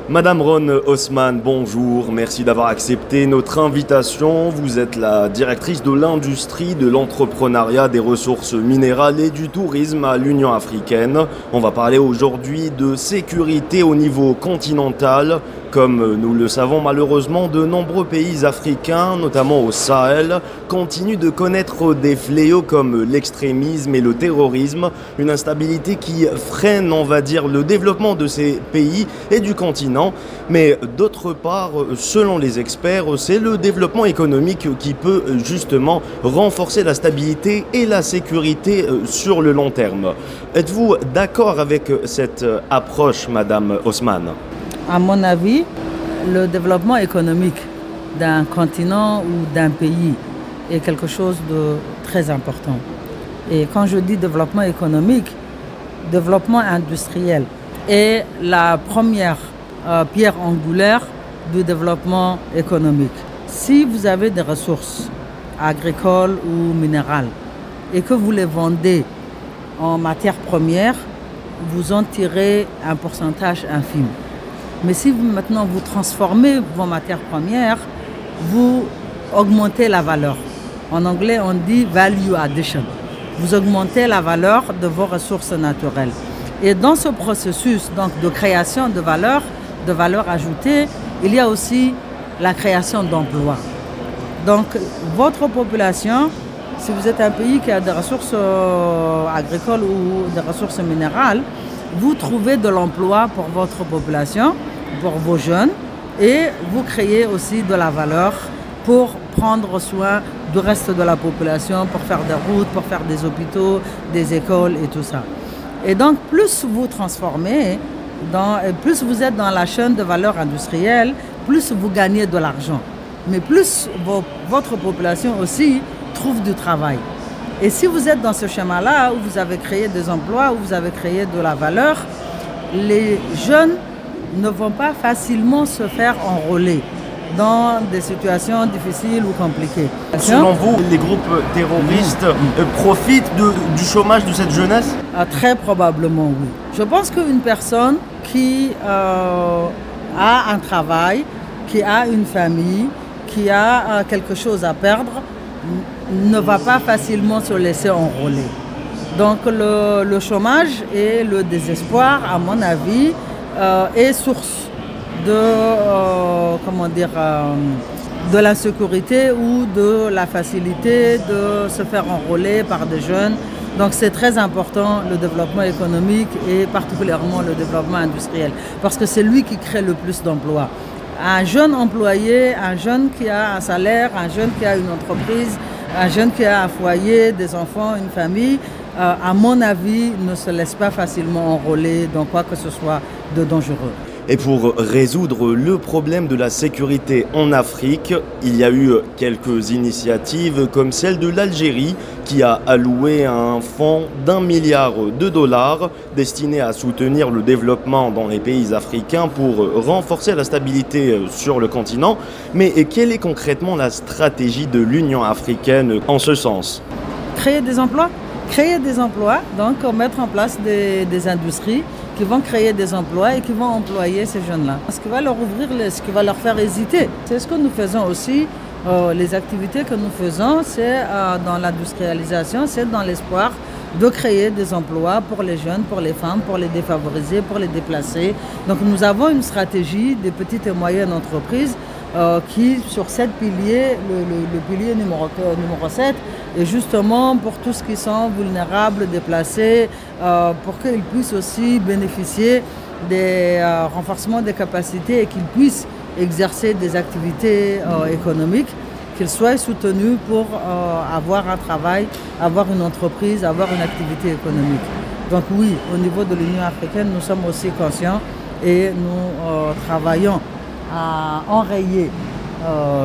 Madame Ron Haussmann, bonjour, merci d'avoir accepté notre invitation. Vous êtes la directrice de l'industrie, de l'entrepreneuriat, des ressources minérales et du tourisme à l'Union africaine. On va parler aujourd'hui de sécurité au niveau continental. Comme nous le savons malheureusement, de nombreux pays africains, notamment au Sahel, continuent de connaître des fléaux comme l'extrémisme et le terrorisme, une instabilité qui freine, on va dire, le développement de ces pays et du continent. Mais d'autre part, selon les experts, c'est le développement économique qui peut justement renforcer la stabilité et la sécurité sur le long terme. Êtes-vous d'accord avec cette approche, Madame Haussmann ? À mon avis, le développement économique d'un continent ou d'un pays est quelque chose de très important. Et quand je dis développement économique, développement industriel est la première pierre angulaire du développement économique. Si vous avez des ressources agricoles ou minérales et que vous les vendez en matières premières, vous en tirez un pourcentage infime. Mais si maintenant vous transformez vos matières premières, vous augmentez la valeur. En anglais, on dit value addition. Vous augmentez la valeur de vos ressources naturelles. Et dans ce processus donc, de création de valeur ajoutée, il y a aussi la création d'emplois. Donc, votre population, si vous êtes un pays qui a des ressources agricoles ou des ressources minérales, vous trouvez de l'emploi pour votre population, pour vos jeunes, et vous créez aussi de la valeur pour prendre soin du reste de la population, pour faire des routes, pour faire des hôpitaux, des écoles et tout ça. Et donc, plus vous transformez, plus vous êtes dans la chaîne de valeur industrielle, plus vous gagnez de l'argent. Mais plus votre population aussi trouve du travail. Et si vous êtes dans ce schéma-là, où vous avez créé des emplois, où vous avez créé de la valeur, les jeunes ne vont pas facilement se faire enrôler dans des situations difficiles ou compliquées. Selon vous, les groupes terroristes profitent du chômage de cette jeunesse ? Très probablement, oui. Je pense qu'une personne qui a un travail, qui a une famille, qui a quelque chose à perdre, ne va pas facilement se laisser enrôler. Donc le chômage et le désespoir, à mon avis, est source de, de l'insécurité ou de la facilité de se faire enrôler par des jeunes. Donc c'est très important le développement économique et particulièrement le développement industriel parce que c'est lui qui crée le plus d'emplois. Un jeune employé, un jeune qui a un salaire, un jeune qui a une entreprise, un jeune qui a un foyer, des enfants, une famille, à mon avis, ne se laisse pas facilement enrôler dans quoi que ce soit de dangereux. Et pour résoudre le problème de la sécurité en Afrique, il y a eu quelques initiatives comme celle de l'Algérie qui a alloué un fonds d'1 milliard de dollars destiné à soutenir le développement dans les pays africains pour renforcer la stabilité sur le continent. Mais quelle est concrètement la stratégie de l'Union africaine en ce sens ? Créer des emplois. Créer des emplois, donc mettre en place des industries qui vont créer des emplois et qui vont employer ces jeunes-là. Ce qui va leur ouvrir, ce qui va leur faire hésiter. C'est ce que nous faisons aussi. Les activités que nous faisons, c'est dans l'industrialisation, c'est dans l'espoir de créer des emplois pour les jeunes, pour les femmes, pour les défavorisés, pour les déplacés. Donc nous avons une stratégie des petites et moyennes entreprises qui, sur 7 piliers, le pilier numéro 7, est justement pour tous qui sont vulnérables, déplacés, pour qu'ils puissent aussi bénéficier des renforcements des capacités et qu'ils puissent exercer des activités économiques, qu'ils soient soutenus pour avoir un travail, avoir une entreprise, avoir une activité économique. Donc oui, au niveau de l'Union africaine, nous sommes aussi conscients et nous travaillons à enrayer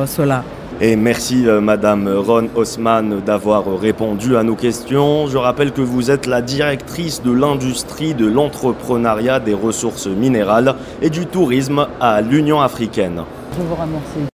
cela. Et merci Madame Ron Haussmann d'avoir répondu à nos questions. Je rappelle que vous êtes la directrice de l'industrie, de l'entrepreneuriat, des ressources minérales et du tourisme à l'Union africaine. Je vous remercie.